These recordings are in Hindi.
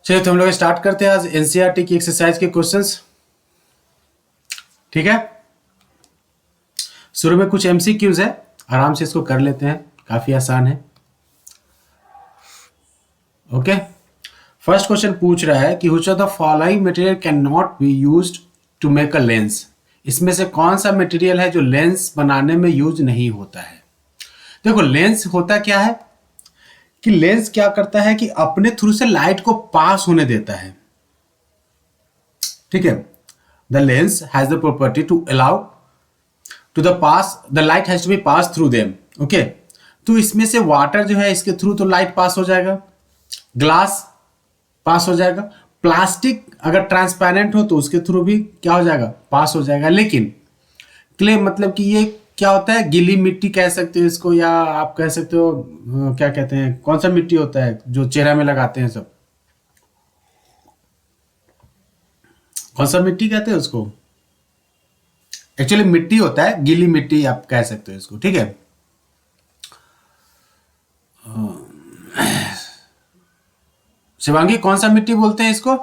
चलिए तो हम लोग स्टार्ट करते हैं आज एनसीईआरटी की एक्सरसाइज के क्वेश्चंस। ठीक है, शुरू में कुछ एमसीक्यूज है, आराम से इसको कर लेते हैं, काफी आसान है। ओके, फर्स्ट क्वेश्चन पूछ रहा है कि which of the following material can not be used to make a lens. इसमें से कौन सा मटेरियल है जो लेंस बनाने में यूज नहीं होता है। देखो, लेंस होता क्या है कि लेंस क्या करता है कि अपने थ्रू से लाइट को पास होने देता है। ठीक है, the lens has the property to allow to the pass the light has to be pass through them. Okay, तो इसमें से वाटर जो है इसके थ्रू तो लाइट पास हो जाएगा, ग्लास पास हो जाएगा, प्लास्टिक अगर ट्रांसपेरेंट हो तो उसके थ्रू भी क्या हो जाएगा, पास हो जाएगा। लेकिन क्ले मतलब कि ये क्या होता है, गीली मिट्टी कह सकते हो इसको, या आप कह सकते हो क्या कहते हैं, कौन सा मिट्टी होता है जो चेहरा में लगाते हैं सब, कौन सा मिट्टी कहते हैं उसको। एक्चुअली मिट्टी होता है, गीली मिट्टी आप कह सकते हो इसको। ठीक है, शिवांगी कौन सा मिट्टी बोलते हैं इसको,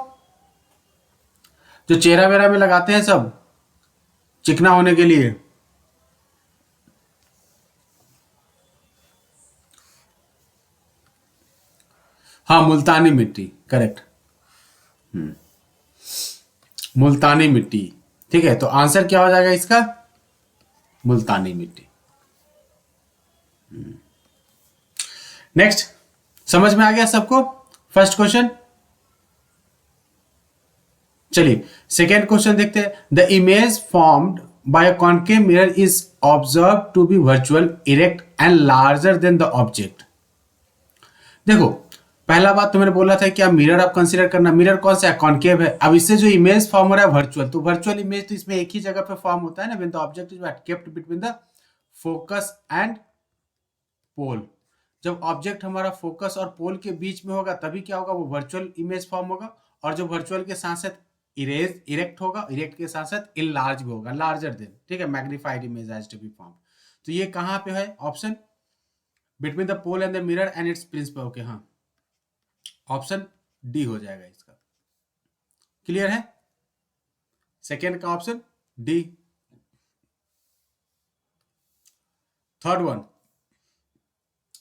जो चेहरा वेरा में लगाते हैं सब चिकना होने के लिए। हाँ, मुल्तानी मिट्टी, करेक्ट, मुल्तानी मिट्टी। ठीक है, तो आंसर क्या हो जाएगा इसका, मुल्तानी मिट्टी। नेक्स्ट, समझ में आ गया सबको फर्स्ट क्वेश्चन। चलिए सेकेंड क्वेश्चन देखते हैं। The image formed by a concave mirror is observe to be virtual, erect and larger than the object. देखो, पहला बात तो मैंने बोला था क्या मिरर आप कंसीडर करना, मिरर कौन सा है, कॉन्केव है। अब इससे जो इमेज फॉर्म हो रहा है वर्चुअल, तो वर्चुअल इमेज तो इसमें एक ही जगह पे फॉर्म होता है ना, when the object is kept between the focus and pole. जब ऑब्जेक्ट हमारा फोकस और पोल के बीच में होगा तभी क्या होगा, वो वर्चुअल इमेज फॉर्म होगा। और जो वर्चुअल के साथ साथ इरेक्ट होगा, इरेक्ट के साथ साथ इनलार्ज भी होगा, लार्जर देन। ठीक है, magnified image has to be form. तो ये कहां पे है option, between the pole and the mirror and its principle. Okay, हाँ, ऑप्शन डी हो जाएगा इसका। क्लियर है, सेकेंड का option D. Third one,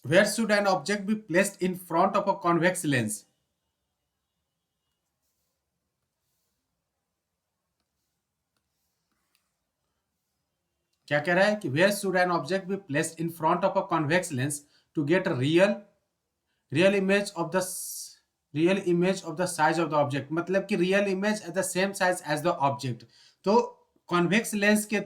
where should an object be placed in front of a convex lens। क्या कह रहा है कि where should an object be placed in front of a convex lens to get a real image of the size of the object। मतलब कि real image at the same size as the object. तो कॉन्वेक्स लेंस के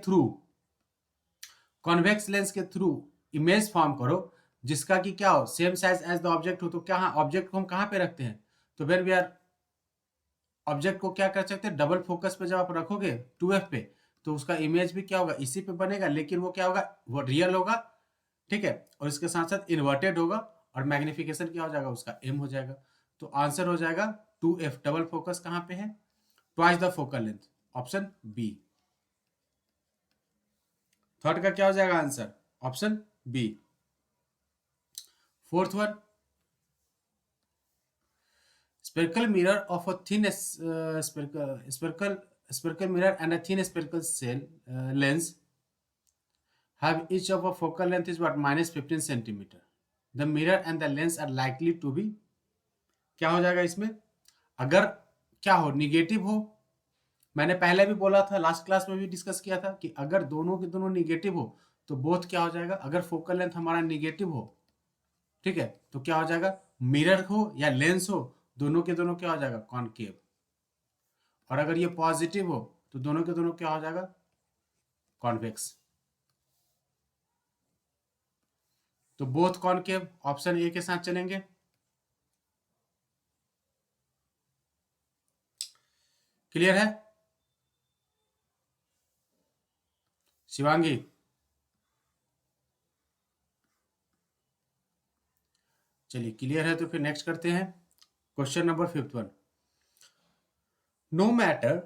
थ्रू इमेज फॉर्म करो जिसका कि क्या हो, same size as the object हो। तो क्या, ऑब्जेक्ट को हम कहां पे रखते हैं, तो वेन वी आर ऑब्जेक्ट को क्या कर सकते हैं, डबल फोकस पे जब आप रखोगे 2f पे, तो उसका इमेज भी क्या होगा, इसी पे बनेगा, लेकिन वो क्या होगा, वो रियल होगा। ठीक है, और इसके साथ साथ इन्वर्टेड होगा, और मैग्निफिकेशन क्या हो जाएगा उसका, m हो जाएगा। तो आंसर हो जाएगा 2f। डबल फोकस कहां पे है, twice the focal length, option B. Third का क्या हो जाएगा answer, option B. Fourth one, spherical mirror of a thin spherical mirror and a thin spherical cell lens have each of a focal length is what, -15 centimeter। The mirror and the lens are likely to be, क्या हो जाएगा इसमें, अगर क्या हो, निगेटिव हो। मैंने पहले भी बोला था, लास्ट क्लास में भी डिस्कस किया था कि अगर दोनों के दोनों निगेटिव हो तो बोथ क्या हो जाएगा, अगर फोकल लेंथ हमारा निगेटिव हो, ठीक है, तो क्या हो जाएगा, मिरर हो या लेंस हो, दोनों के दोनों क्या हो जाएगा, कॉनकेव। और अगर ये पॉजिटिव हो तो दोनों के दोनों क्या हो जाएगा, कॉन्वेक्स। तो बोथ कॉनकेव, ऑप्शन ए के साथ चलेंगे। क्लियर है शिवांगी, चलिए क्लियर है, तो फिर नेक्स्ट करते हैं question number fifth one. No matter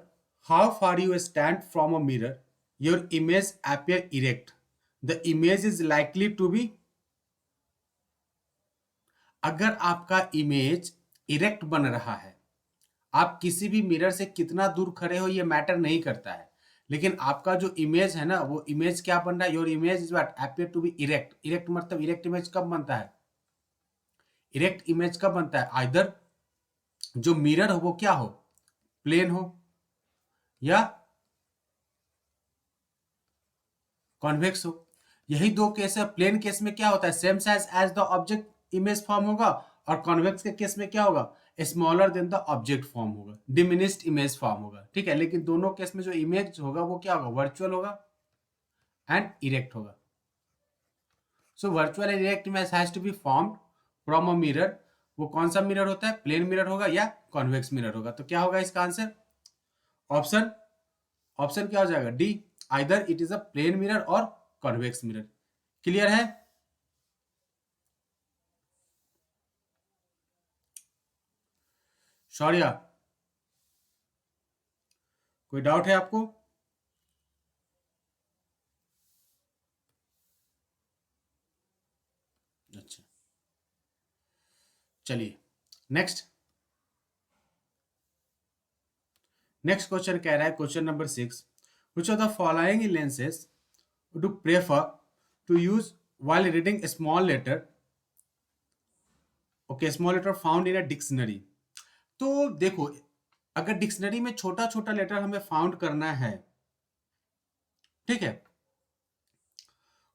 how far you stand from a mirror your image appear erect, the image is likely to be. अगर आपका इमेज इरेक्ट बन रहा है आप किसी भी मिरर से कितना दूर खड़े हो ये मैटर नहीं करता है, लेकिन आपका जो इमेज है ना, वो इमेज क्या बन रहा है, your image is what appear to be erect. Erect मतलब इरेक्ट इमेज कब बनता है, इरेक्ट इमेज कब बनता है, आइदर जो मिरर हो वो क्या हो, प्लेन हो या कॉन्वेक्स हो। यही दो केस है। प्लेन केस में क्या होता है, same size as the object image form होगा, और कॉन्वेक्स के केस में क्या होगा, smaller than the object form होगा, डिमिनिस्ड इमेज फॉर्म होगा। ठीक है, लेकिन दोनों केस में जो इमेज होगा वो क्या होगा, वर्चुअल होगा एंड इरेक्ट होगा। So virtual and erect image has to be formed from a mirror. वो कौन सा मिरर होता है, प्लेन मिरर होगा या कॉन्वेक्स मिरर होगा। तो क्या होगा इसका आंसर, ऑप्शन ऑप्शन क्या हो जाएगा, D, either it is a plane mirror और कॉन्वेक्स मिरर। क्लियर है। शौर्या, कोई डाउट है आपको। अच्छा, चलिए नेक्स्ट। नेक्स्ट क्वेश्चन कह रहा है, question number 6, which of the following lenses would you prefer to use while reading a small letter, okay, small letter found in a dictionary। तो देखो, अगर डिक्शनरी में छोटा छोटा लेटर हमें फाउंड करना है, ठीक है,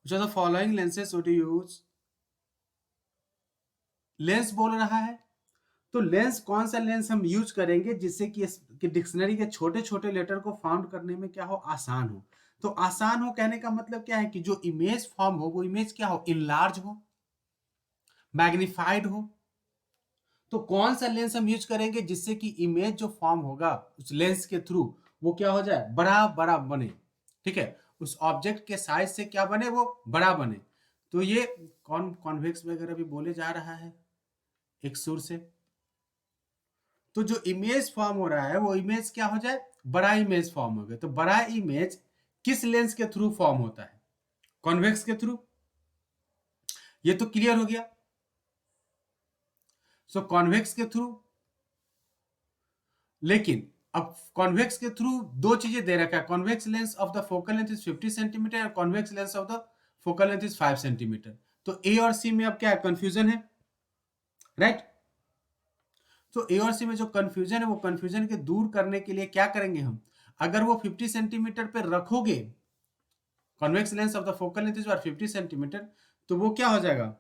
which of the following lenses would you use, lens बोल रहा है, तो लेंस कौन सा लेंस हम यूज करेंगे जिससे कि डिक्शनरी के छोटे छोटे लेटर को फाउंड करने में क्या हो, आसान हो। तो आसान हो कहने का मतलब क्या है कि जो इमेज फॉर्म हो वो इमेज क्या हो, इनलार्ज हो, मैग्निफाइड हो। तो कौन सा लेंस हम यूज करेंगे जिससे कि इमेज जो फॉर्म होगा उस लेंस के थ्रू वो क्या हो जाए, बड़ा बड़ा बने। ठीक है, उस ऑब्जेक्ट के साइज से क्या बने, वो बड़ा बने। तो ये कॉन्वेक्स वगैरह भी बोले जा रहा है एक सुर से। तो जो इमेज फॉर्म हो रहा है वो इमेज क्या हो जाए, बड़ा इमेज फॉर्म हो गया। तो बड़ा इमेज किस लेंस के थ्रू फॉर्म होता है, कॉन्वेक्स के थ्रू। ये तो क्लियर हो गया। सो कॉन्वेक्स के थ्रू, लेकिन अब कॉन्वेक्स के थ्रू दो चीजें दे रखा है, convex lens of the focal length is 50 centimetre और convex lens of the focal length is 5 centimetre. तो ए और सी में अब क्या है, कंफ्यूजन है, राइट। तो ए और सी में जो कंफ्यूजन है वो कंफ्यूजन के दूर करने के लिए क्या करेंगे हम, अगर वो 50 सेंटीमीटर पे रखोगे, convex lens of the focal length is 50 centimetre, तो वो क्या हो जाएगा,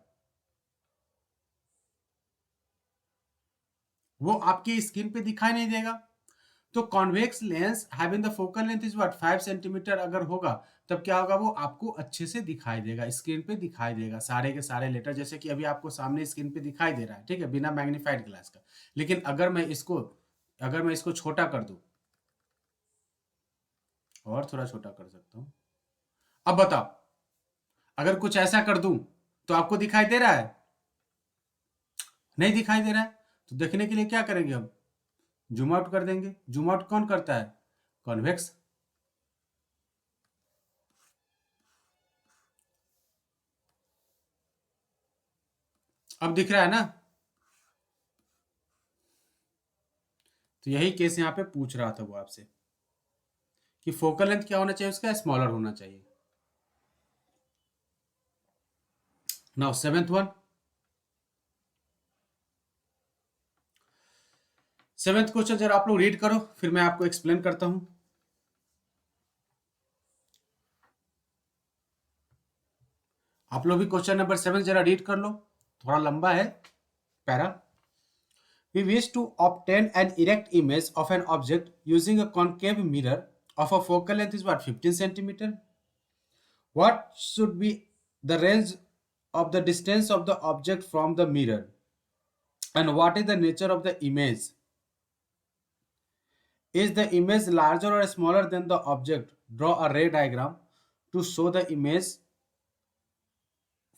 वो आपकी स्क्रीन पे दिखाई नहीं देगा। तो convex lens having the focal length is 5 centimetre अगर होगा, तब क्या होगा, वो आपको अच्छे से दिखाई देगा, स्क्रीन पे दिखाई देगा सारे के सारे लेटर, जैसे कि अभी आपको सामने स्क्रीन पे दिखाई दे रहा है, ठीक है, बिना मैग्नीफाइड ग्लास का। लेकिन अगर मैं इसको छोटा कर दूं, और थोड़ा छोटा कर सकता हूं, अब बताओ, अगर कुछ ऐसा कर दूं तो आपको दिखाई दे रहा है, नहीं दिखाई दे रहा है। तो देखने के लिए क्या करेंगे हम, जूम आउट कर देंगे। जूम आउट कौन करता है, कॉन्वेक्स। अब दिख रहा है ना। तो यही केस यहां पे पूछ रहा था वो आपसे कि फोकल लेंथ क्या होना चाहिए, उसका स्मॉलर होना चाहिए। Now seventh one, seventh question जरा आप लोग रीड करो, फिर मैं आपको एक्सप्लेन करता हूं। आप लोग भी क्वेश्चन नंबर 7 जरा रीड कर लो, थोड़ा लंबा है para. We wish to obtain an erect image of an object using a concave mirror of a focal length is 15 centimeter. What should be the range of the distance of the object from the mirror? And what is the nature of the image? Is the image larger or smaller than the object? Draw a ray diagram to show the image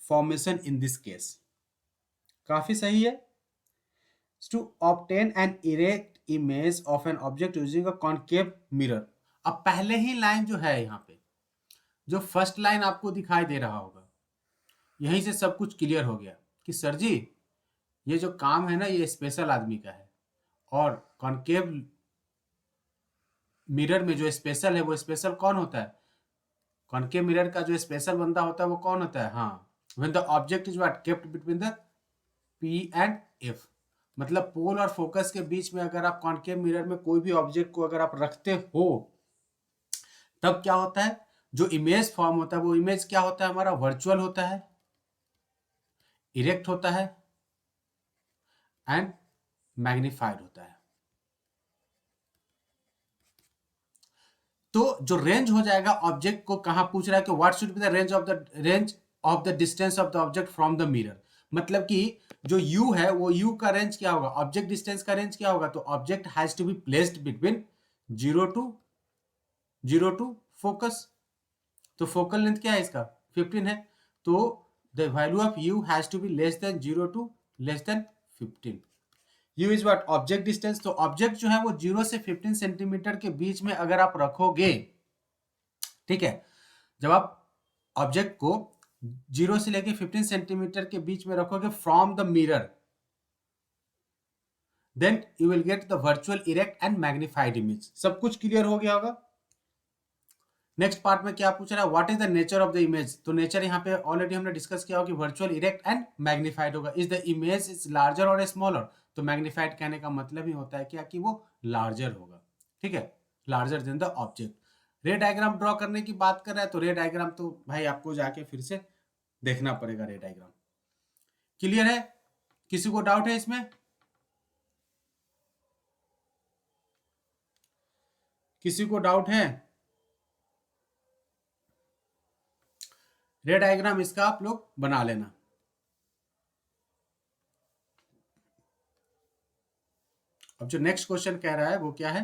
formation in this case. काफी सही है। To obtain an erect image of an object using a concave mirror। अब पहले ही लाइन जो है यहाँ पे, जो फर्स्ट लाइन आपको दिखाई दे रहा होगा, यहीं से सब कुछ क्लियर हो गया कि सर जी ये जो काम है ना ये स्पेशल आदमी का है, और कॉनकेव मिरर में जो स्पेशल है वो स्पेशल कौन होता है? कॉनकेव मिरर का जो स्पेशल बंदा होता है वो कौन होता है? हाँ, when the object is what kept between the P and F, मतलब पोल और फोकस के बीच में अगर आप कॉनकेव मिरर में कोई भी ऑब्जेक्ट को अगर आप रखते हो, तब क्या होता है, जो इमेज फॉर्म होता है वो इमेज क्या होता है हमारा? वर्चुअल होता है, इरेक्ट होता है एंड मैग्नीफाइड होता है। तो जो रेंज हो जाएगा ऑब्जेक्ट को, कहां पूछ रहा है कि what should be the range of the distance of the object from the mirror, मतलब कि जो u है वो u का रेंज क्या होगा? ऑब्जेक्ट डिस्टेंस का रेंज क्या होगा? तो object has to be placed between zero to focus. तो फोकल लेंथ क्या है इसका? 15 है। तो the value of u has to be less than 0 to less than 15। u is what? Object distance. तो ऑब्जेक्ट जो है वो 0 से 15 सेंटीमीटर के बीच में अगर आप रखोगे, ठीक है, जब आप ऑब्जेक्ट को 0 से लेके 15 सेंटीमीटर के बीच में रखोगे from the mirror, then you will get the virtual erect and magnified image. सब कुछ क्लियर हो गया होगा। नेक्स्ट पार्ट में क्या पूछ रहा है? What is the nature of the image? तो नेचर यहाँ पे ऑलरेडी हमने डिस्कस किया होगा कि वर्चुअल इरेक्ट एंड मैग्नीफाइड होगा। Is the image is larger और स्मॉलर? तो मैग्नीफाइड कहने का मतलब ही होता है क्या कि वो लार्जर होगा, ठीक है, लार्जर देन द ऑब्जेक्ट। रे डायग्राम ड्रॉ करने की बात कर रहा है, तो रे डायग्राम तो भाई आपको जाके फिर से देखना पड़ेगा। रे डायग्राम क्लियर है? किसी को डाउट है इसमें? किसी को डाउट है? रे डायग्राम इसका आप लोग बना लेना। अब जो नेक्स्ट क्वेश्चन कह रहा है वो क्या है?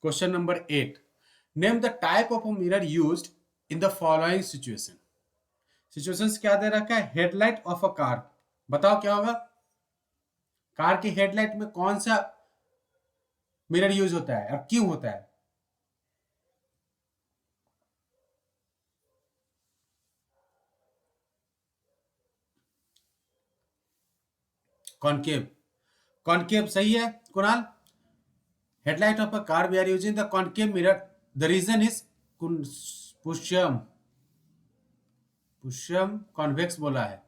Question number 8, name the type of a mirror used in the following situation. Situations क्या दे रखा है? Headlight of a car. बताओ क्या होगा? कार की हेडलाइट में कौन सा मिरर यूज होता है और क्यों होता है? कॉनकेव। कॉनकेव सही है Kunal. Headlight of a car we are using the concave mirror, the reason is Pushyam, Pushyam convex बोला है।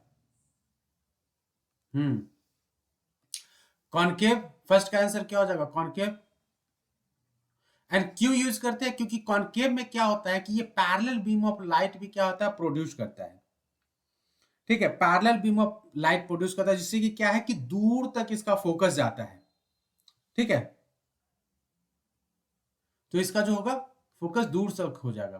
कॉनकेव फर्स्ट का आंसर क्या हो जाएगा? कॉनकेव। एंड क्यों यूज करते हैं? क्योंकि कॉनकेव में क्या होता है कि ये पैरेलल बीम ऑफ लाइट भी क्या होता है? प्रोड्यूस करता है, ठीक है, parallel beam of light produce करता है, जिससे कि क्या है कि दूर तक इसका फोकस जाता है, ठीक है, तो इसका जो होगा फोकस दूर तक हो जाएगा।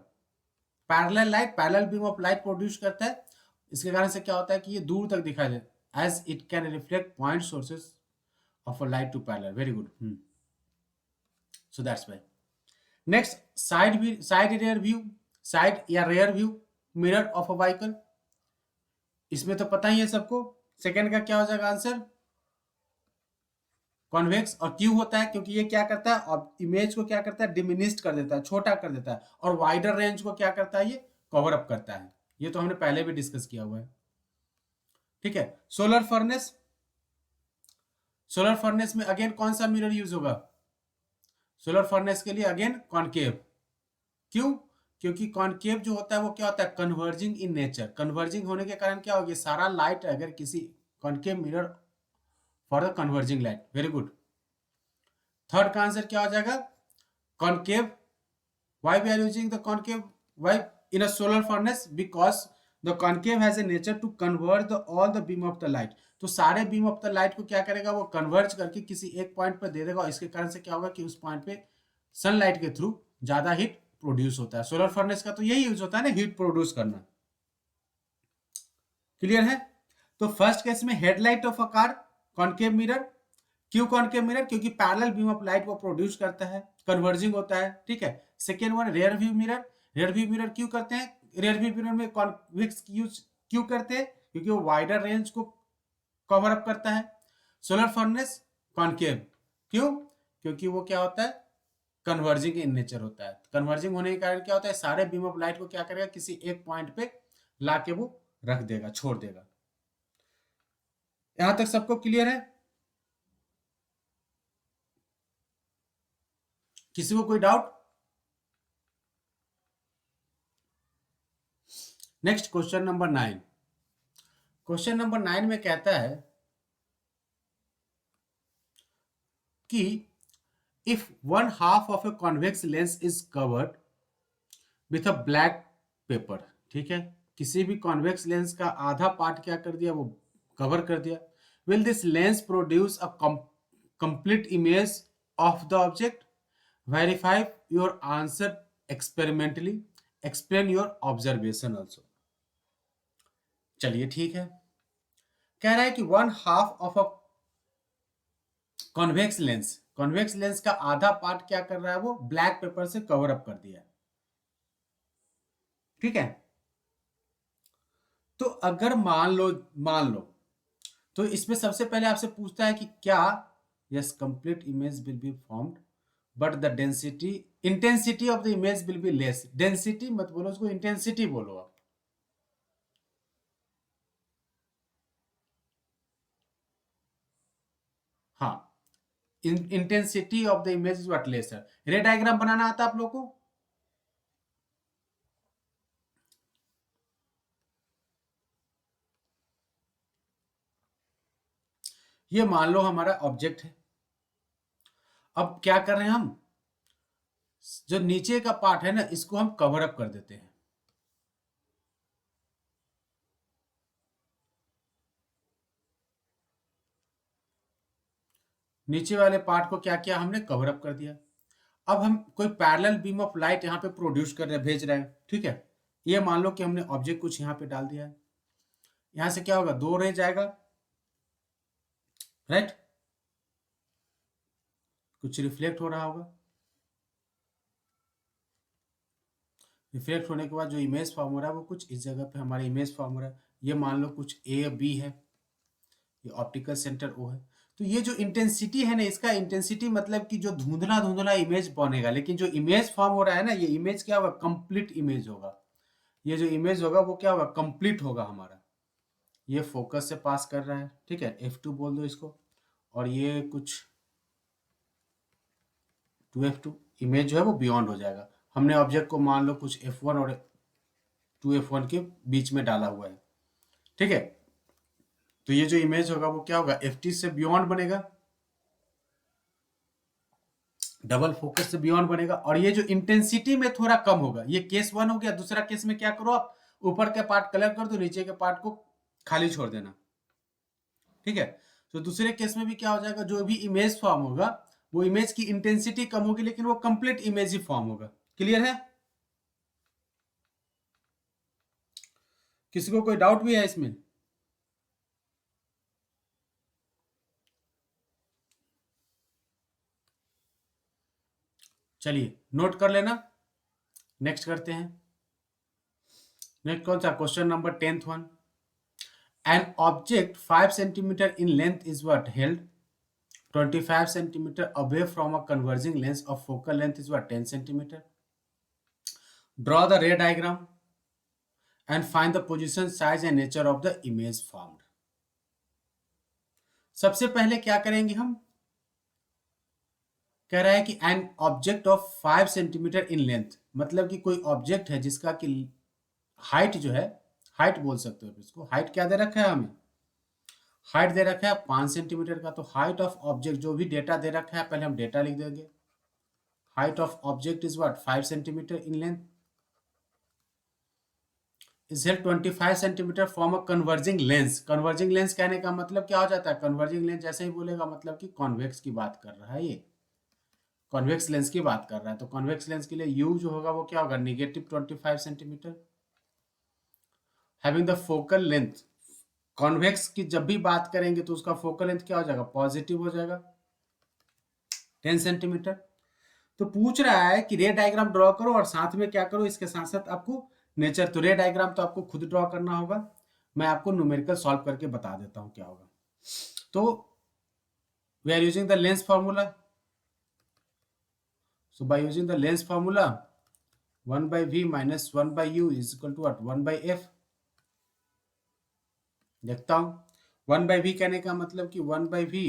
Parallel light, parallel beam of light produce करता है, इसके कारण से क्या होता है कि ये दूर तक दिखाई देता है, as it can reflect point sources of a light to parallel. Very good. So that's why. Next, side rear view, side या rear view mirror of a vehicle. इसमें तो पता ही है सबको। सेकंड का क्या हो जाएगा आंसर? कॉन्वेक्स। और क्यों होता है? क्योंकि ये क्या करता है, और इमेज को क्या करता है? डिमिनिस्ट कर देता है, छोटा कर देता है, और वाइडर रेंज को क्या करता है? ये कवर अप करता है। ये तो हमने पहले भी डिस्कस किया हुआ है, ठीक है। सोलर फर्नेस, सोलर फर्नेस में अगेन कौन सा मिरर यूज होगा? सोलर फर्नेस के लिए अगेन कॉनकेव। क्यों? क्योंकि कॉनकेव जो होता है वो क्या होता है? Converging in nature. कन्वर्जिंग होने के कारण क्या होगी? सारा लाइट अगर किसी concave mirror for the converging light. Very good. Third का आंसर क्या हो जाएगा? Concave. why we are using the concave, why in a solar furnace? Because the concave has a nature to converge all the beam of the light। तो सारे बीम ऑफ द लाइट को क्या करेगा? वो कन्वर्ज करके किसी एक पॉइंट पर दे देगा, और इसके कारण से क्या होगा कि उस पॉइंट पे सनलाइट के थ्रू ज्यादा हीट प्रोड्यूस होता है। सोलर फर्नेस का तो यही यूज होता है ना, हीट प्रोड्यूस करना। क्लियर है? तो फर्स्ट केस में headlight of a car, concave mirror. क्यों कॉनकेव मिरर? क्योंकि पैरेलल बीम ऑफ लाइट वो प्रोड्यूस करता है, कन्वर्जिंग होता है, ठीक है। Second one rear view mirror. Rare view mirror क्यों करते हैं? रेयर व्यू मिरर में कॉन्वेक्स यूज क्यों करते हैं? क्योंकि वो वाइडर रेंज को कवर अप करता है। Solar furnace concave. क्यों? क्योंकि वो क्या होता है? कन्वर्जिंग इन नेचर होता है। कन्वर्जिंग होने के कारण क्या होता है? सारे बीम ऑफ लाइट को क्या करेगा? किसी एक पॉइंट पे लाके वो रख देगा, छोड़ देगा। यहां तक सबको क्लियर है? किसी को कोई doubt? Next question number 9। Question number 9 में कहता है कि if one half of a convex lens is covered with a black pepper, ठीक है, किसी भी कॉन्वेक्स लेंस का आधा पार्ट क्या कर दिया, वो कवर कर दिया, will this lens produce a complete image of the object? Verify your answer experimentally, explain your observation also. चलिए ठीक है, कह रहा है कि one half of a convex lens का आधा पार्ट क्या कर रहा है, वो ब्लैक पेपर से कवर अप कर दिया है, ठीक है। तो अगर मान लो तो इसमें सबसे पहले आपसे पूछता है कि क्या, yes complete image will be formed but the density intensity of the image will be less. Density मत बोलो उसको, इंटेंसिटी बोलो आप। हाँ, intensity of the image is what lesser. Ray diagram बनाना आता आप लोगों को? ये मान लो हमारा ऑब्जेक्ट है। अब क्या कर रहे हैं हम, जो नीचे का पार्ट है ना, इसको हम कवर अप कर देते हैं। नीचे वाले पार्ट को क्या किया हमने, कवर अप कर दिया। अब हम कोई पैरेलल बीम ऑफ लाइट यहाँ पे प्रोड्यूस कर रहे हैं, भेज रहे हैं, ठीक है। ये मान लो कि हमने ऑब्जेक्ट कुछ यहाँ पे डाल दिया है। यहां से क्या होगा, दो रह जाएगा, राइट, कुछ रिफ्लेक्ट हो रहा होगा। रिफ्लेक्ट होने के बाद जो इमेज फॉर्म हो रहा है वो कुछ इस जगह पे हमारा इमेज फॉर्म हो रहा है। ये मान लो कुछ ए बी है, ये ऑप्टिकल सेंटर ओ है। तो ये जो इंटेंसिटी है ना, इसका इंटेंसिटी मतलब कि जो धुंधला धुंधला इमेज बनेगा, लेकिन जो इमेज फॉर्म हो रहा है ना, ये इमेज क्या होगा, कंप्लीट इमेज होगा। ये जो इमेज होगा वो क्या होगा, कंप्लीट होगा हमारा। ये फोकस से पास कर रहा है, ठीक है, F2 बोल दो इसको। और ये कुछ 2F2 इमेज जो है वो बियॉन्ड हो जाएगा। हमने ऑब्जेक्ट को मान लो कुछ F1 और 2F1 के बीच में डाला हुआ है, ठीक है। तो ये जो इमेज होगा वो क्या होगा, F2 से बियॉन्ड बनेगा, डबल फोकस से बियॉन्ड बनेगा। और ये जो इंटेंसिटी में थोड़ा कम होगा, ये केस 1 हो गया। दूसरा केस में क्या करो आप, ऊपर के पार्ट कलर कर दो, नीचे के पार्ट को खाली छोड़ देना, ठीक है। तो दूसरे केस में भी क्या हो जाएगा, जो भी इमेज फॉर्म होगा वो इमेज की इंटेंसिटी कम होगी, लेकिन वो कंप्लीट इमेज ही फॉर्म होगा। क्लियर है? किसी को कोई डाउट भी है इसमें? चलिए नोट कर लेना, नेक्स्ट करते हैं। नेक्स्ट कौन सा, question number 10th one. An object 5 centimetre in length is what held 25 centimeter away from a converging lens of focal length is what, 10 centimeter. Draw the ray diagram and find the position, size and nature of the image formed. सबसे पहले क्या करेंगे हम, कह रहा है कि an object of 5 centimetre in length, मतलब कि कोई ऑब्जेक्ट है जिसका कि हाइट जो है, हाइट बोल सकते हो इसको, हाइट क्या दे रखा है हमें, हाइट दे रखा है 5 सेंटीमीटर का। तो हाइट ऑफ ऑब्जेक्ट, जो भी डेटा दे रखा है पहले हम डेटा लिख देंगे। Height of object is what, 5 centimetre in length, is held 25 centimetre from a converging lens. Converging lens कहने का मतलब क्या हो जाता है, कन्वर्जिंग लेंस जैसे ही बोलेगा मतलब कि कॉन्वेक्स की बात कर रहा है, ये कॉन्वेक्स लेंस की बात कर रहा है। तो कॉन्वेक्स लेंस के लिए यू जो होगा वो क्या होगा, negative 25 centimetre. Having the focal length, convex की जब भी बात करेंगे तो उसका फोकल लेंथ क्या हो जाएगा, पॉजिटिव हो जाएगा, 10 सेंटीमीटर। तो पूछ रहा है कि रे डायग्राम ड्रॉ करो और साथ में क्या करो, इसके साथ साथ आपको नेचर। तो रे डायग्राम तो आपको खुद ड्रॉ करना होगा, मैं आपको न्यूमेरिकल सॉल्व करके बता देता हूं क्या होगा। तो we are using the lens formula. So by using the lens formula 1/v minus 1/u is equal to what, 1/f। देखता हूं वन बाई वी कहने का मतलब कि one by v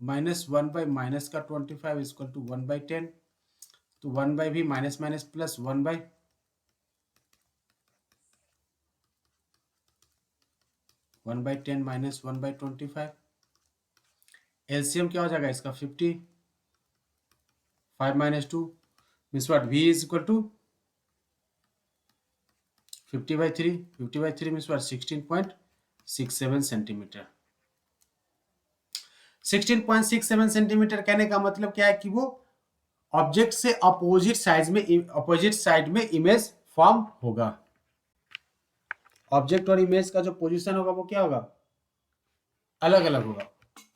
minus one by minus का 25 इक्वल टू 1/10, तो 1/v minus minus plus 1/10 minus 1/25। LCM क्या हो जाएगा इसका 50, 5 minus 2 means what, v is equal to 50/3, 50/3 means what 16.67 centimetre. 16.67 centimetre कहने का मतलब क्या है कि वो ऑब्जेक्ट से अपोजिट साइड में इमेज फॉर्म होगा। ऑब्जेक्ट और इमेज का जो पोजीशन होगा वो क्या होगा, अलग अलग होगा,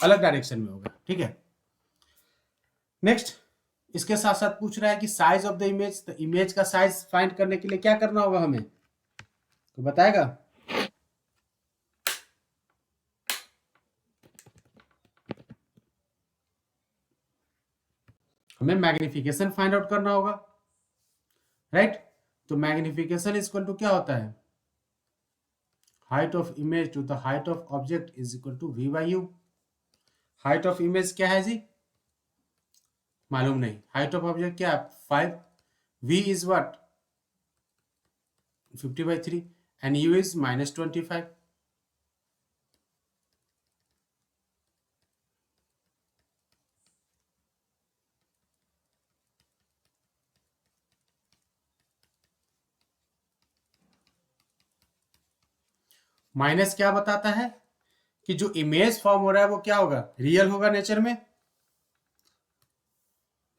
अलग डायरेक्शन में होगा। ठीक है, नेक्स्ट इसके साथ साथ पूछ रहा है कि साइज ऑफ द इमेज, तो इमेज का साइज फाइंड करने के लिए क्या करना होगा हमें, तो बताएगा। हमें मैग्निफिकेशन फाइंड आउट करना होगा, राइट। तो मैग्निफिकेशन इक्वल टू क्या होता है, height of image to the height of object is equal to v by u. Height of image क्या है जी, मालूम नहीं। हाइट ऑफ ऑब्जेक्ट क्या है 5, v is what 50/3 and u is -25। Minus क्या बताता है कि जो इमेज फॉर्म हो रहा है वो क्या होगा, रियल होगा नेचर में।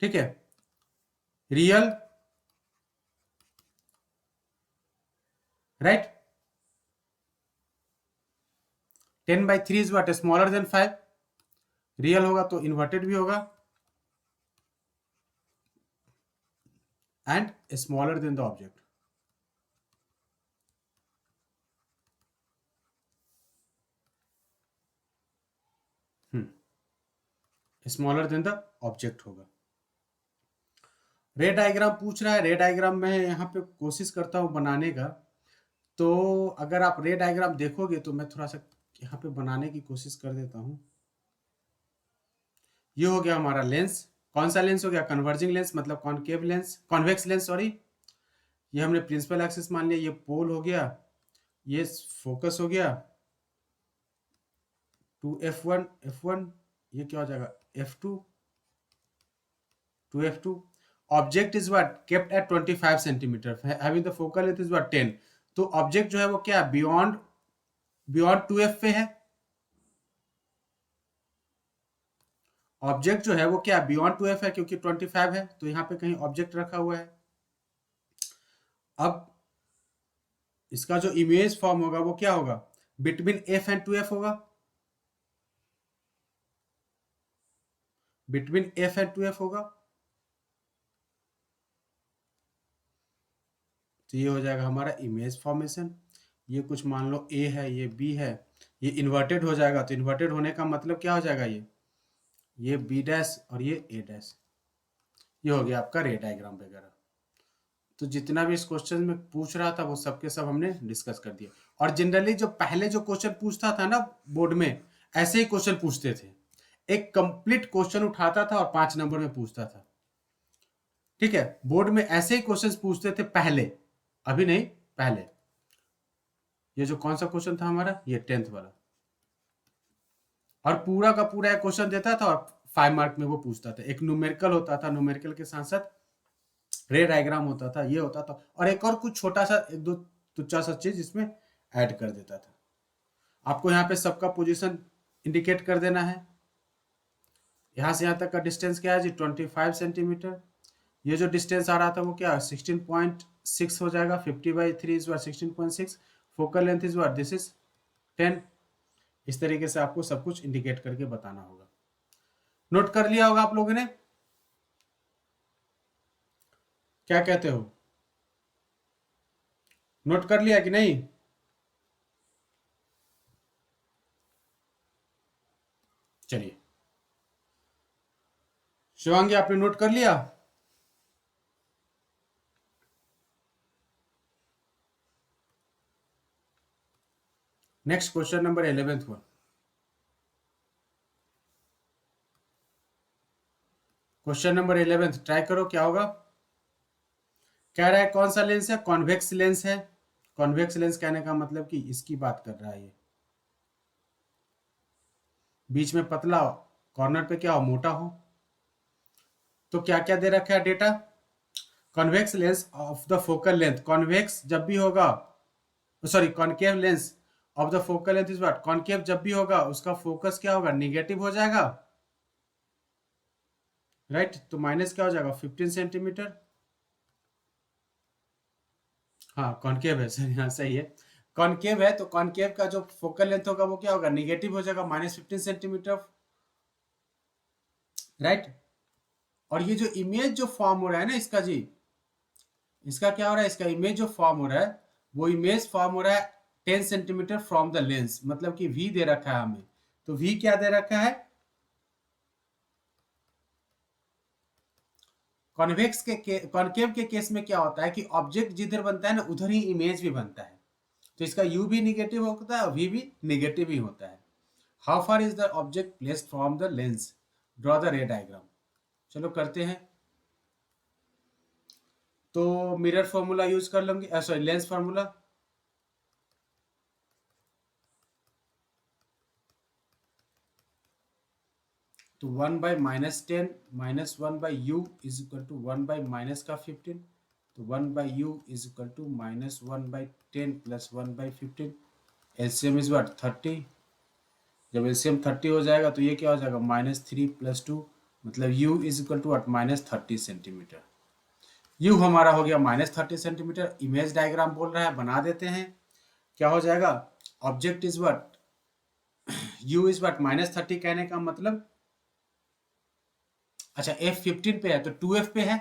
ठीक है, real, right. 10/3 is what smaller than 5, real होगा तो इन्वर्टेड भी होगा and smaller than the object. Smaller than the object होगा। रे डायग्राम पूछ रहा है, रे डायग्राम में यहाँ पे कोशिश करता हूँ बनाने का। तो अगर आप रे डायग्राम देखोगे तो मैं थोड़ा सा यहाँ पे बनाने की कोशिश कर देता हूँ। ये हो गया हमारा लेंस, कौन सा लेंस हो गया, कन्वर्जिंग लेंस मतलब concave lens, convex lens sorry. ये हमने प्रिंसिपल एक्सिस मान लिया, ये पोल हो गया, ये फोकस हो गया टू F1, ये क्या हो जाएगा F2 to F2। Object is what kept at 25 centimetre, having the focal length is what 10। तो ऑब्जेक्ट जो है वो क्या बियॉन्ड बियॉन्ड 2F पे है। ऑब्जेक्ट जो है वो क्या बियॉन्ड 2F है क्योंकि 25 है, तो यहाँ पे कहीं ऑब्जेक्ट रखा हुआ है। अब इसका जो इमेज फॉर्म होगा वो क्या होगा, बिटवीन F एंड 2F होगा, बिटवीन F एंड 2F होगा। तो ये हो जाएगा हमारा इमेज फॉर्मेशन। ये कुछ मान लो A है, ये B है, ये इन्वर्टेड हो जाएगा। तो इन्वर्टेड होने का मतलब क्या हो जाएगा, ये B डैश और ये A डैश। ये हो गया आपका रे डायग्राम वगैरह। तो जितना भी इस क्वेश्चन में पूछ रहा था वो सब के सब हमने डिस्कस कर दिया। और जनरली जो पहले जो क्वेश्चन पूछता था ना बोर्ड में, ऐसे ही क्वेश्चन पूछते थे, एक कंप्लीट क्वेश्चन उठाता था और 5 नंबर में पूछता था। ठीक है, बोर्ड में ऐसे ही क्वेश्चन पूछते थे पहले, अभी नहीं पहले। ये जो कौन सा क्वेश्चन था हमारा, ये 10th वाला, और पूरा का पूरा एक क्वेश्चन देता था और 5 मार्क में वो पूछता था। एक न्यूमेरिकल होता था, न्यूमेरिकल के साथ साथ रे डायग्राम होता था, ये होता था, और एक और कुछ छोटा सा एक दो तुच्चा सा चीज इसमें ऐड कर देता था। आपको यहाँ पे सबका पोजीशन इंडिकेट कर देना है। यहाँ से यहाँ तक का डिस्टेंस क्या है जी 25 सेंटीमीटर। ये जो डिस्टेंस आ रहा था वो क्या 16.6 हो जाएगा, 50/3 is 16.6। Focal length is this is 10। इस तरीके से आपको सब कुछ इंडिकेट करके बताना होगा। नोट कर लिया होगा आप लोगों ने, क्या कहते हो, नोट कर लिया कि नहीं। चलिए शिवांगी आपने नोट कर लिया। Next question number 11th one. Question number 11 try करो क्या होगा। कह रहा है कौन सा लेंस है, कॉन्वेक्स लेंस है। कॉन्वेक्स लेंस कहने का मतलब कि इसकी बात कर रहा है, ये बीच में पतला हो, कॉर्नर पे क्या हो, मोटा हो। तो क्या क्या दे रखा है data, convex lens of the focal length, convex जब भी होगा, sorry concave lens of the focal length is what, concave जब भी होगा उसका फोकस क्या होगा, निगेटिव हो जाएगा, राइट। तो माइनस क्या हो जाएगा, 15 सेंटीमीटर। हाँ कॉनकेव है सर, हाँ सही है, कॉनकेव है तो कॉनकेव का जो फोकल लेंथ होगा वो क्या होगा, निगेटिव हो जाएगा, -15 सेंटीमीटर, राइट। और ये जो इमेज जो फॉर्म हो रहा है ना इसका जी, इसका क्या हो रहा है, इसका इमेज जो फॉर्म हो रहा है वो इमेज फॉर्म हो रहा है 10 सेंटीमीटर फ्रॉम द लेंस, मतलब कि v दे रखा है हमें। तो v क्या दे रखा है, कॉन्वेक्स के कॉनकेव के केस में क्या होता है कि ऑब्जेक्ट जिधर बनता है ना उधर ही इमेज भी बनता है। तो इसका u भी निगेटिव होता है और v भी निगेटिव ही होता है। How far is the object placed from the lens, draw the रे डायग्राम। चलो करते हैं। तो मिरर फॉर्मूला यूज कर लेंगे, सॉरी लेंस फार्मूला। तो 1/-10 -1/u इज इक्वल टू 1/- का 15। तो 1/u is equal to -1/10 plus 1/15। LCM is what 30। जब एलसीएम 30 हो जाएगा तो ये क्या हो जाएगा, -3 + 2, मतलब u is equal to what, -30 centimetre. u हमारा हो गया -30 सेंटीमीटर। इमेज डायग्राम बोल रहा है, बना देते हैं। क्या हो जाएगा, object is what, u is what -30 कहने का मतलब, अच्छा f15 पे है तो 2f पे है,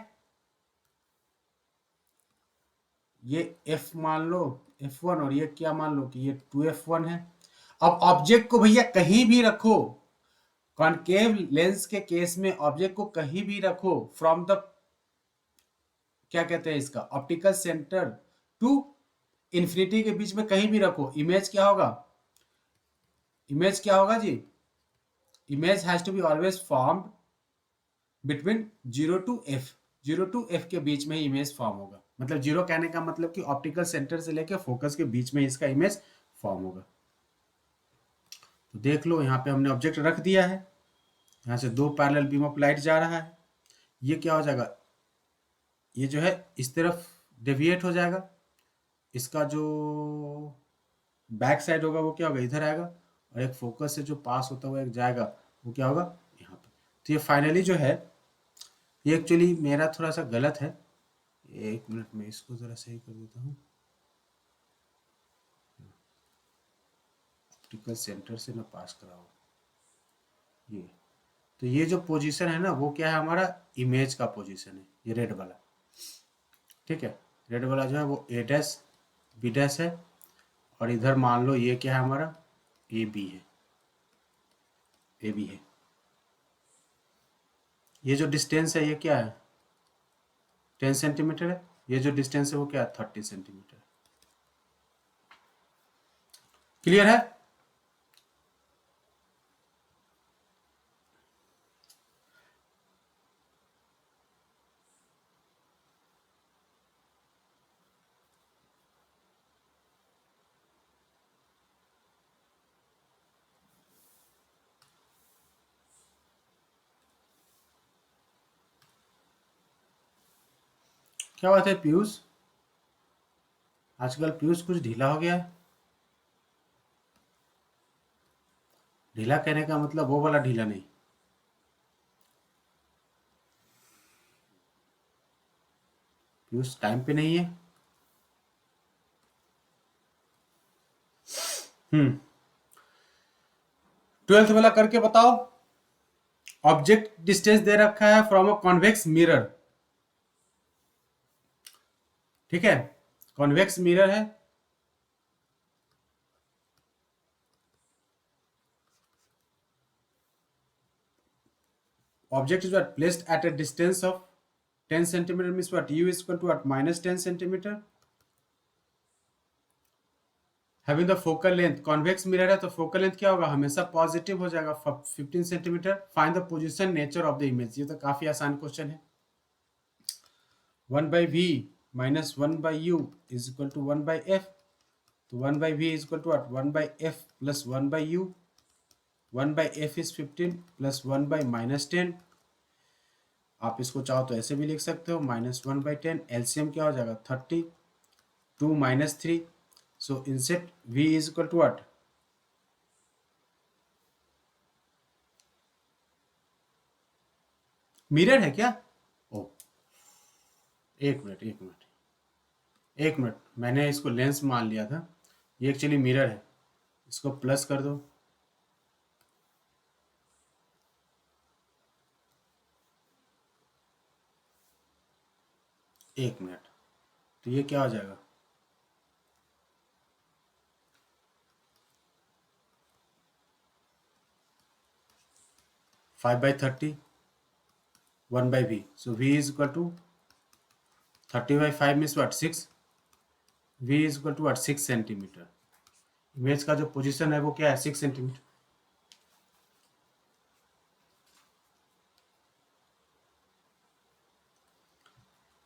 ये f मान लो f1 और ये क्या मान लो कि ये 2f1 है। अब ऑब्जेक्ट को भैया कहीं भी रखो, कॉनकेव लेंस के केस में ऑब्जेक्ट को कहीं भी रखो फ्रॉम द, क्या कहते हैं इसका, ऑप्टिकल सेंटर टू इन्फिनिटी के बीच में कहीं भी रखो, इमेज क्या होगा, इमेज क्या होगा जी, image has to be always formed between 0 to f, 0 to f के बीच में ही इमेज फॉर्म होगा। मतलब जीरो कहने का मतलब कि ऑप्टिकल सेंटर से लेकर फोकस के बीच में इसका इमेज फॉर्म होगा। तो देख लो यहाँ पे हमने ऑब्जेक्ट रख दिया है, यहाँ से 2 पैरेलल बीम ऑफ लाइट जा रहा है, ये क्या हो जाएगा, ये जो है इस तरफ डेविएट हो जाएगा, इसका जो बैक साइड होगा वो क्या होगा, इधर आएगा, और एक फोकस से जो पास होता हुआ एक जाएगा वो क्या होगा, यहाँ पे। तो ये फाइनली जो है, ये एक्चुअली मेरा थोड़ा सा गलत है, 1 मिनट में इसको ज़रा सही कर देता हूँ। ऑप्टिकल सेंटर से ना पास कराओ ये, तो ये जो पोजीशन है ना वो क्या है, हमारा इमेज का पोजीशन है, ये रेड वाला, ठीक है। रेड वाला जो है वो a', b' है, और इधर मान लो ये क्या है हमारा, ab है, ab है। ये जो डिस्टेंस है ये क्या है, 10 सेंटीमीटर है, ये जो डिस्टेंस है वो क्या है, 30 सेंटीमीटर। क्लियर है। क्या बात है पीयूष, आजकल पीयूष कुछ ढीला हो गया है। ढीला कहने का मतलब वो वाला ढीला नहीं, पीयूष टाइम पे नहीं है। 12th वाला करके बताओ। ऑब्जेक्ट डिस्टेंस दे रखा है फ्रॉम अ कॉन्वेक्स मिरर, ठीक है, कॉन्वेक्स मिरर है, object is what placed at a distance of 10 centimeter, means what, u is equal to what, -10 centimeter, having the focal length, convex mirror है तो फोकल लेंथ क्या होगा, हमेशा पॉजिटिव हो जाएगा 15 centimetre. Find the position nature of the image, ये तो काफी आसान क्वेश्चन है। 1/v minus 1/u is equal to 1/f, तो 1/v is equal to what, 1/f plus 1/u। 1/f is 15 plus 1/-10। आप इसको चाहो तो ऐसे भी लिख सकते हो, -1/10। एलसीएम क्या हो जाएगा 30, 2 - 3। So inset v is equal to what, mirror है क्या? ओ, एक मिनट, मैंने इसको लेंस मान लिया था, ये एक्चुअली मिरर है। इसको प्लस कर दो, एक मिनट, तो ये क्या हो जाएगा, 5/30, 1/v। So v is equal to 30/5 means what, 6। v is equal to what, 6 centimetre. Image का जो पोजीशन है वो क्या है, 6 सेंटीमीटर।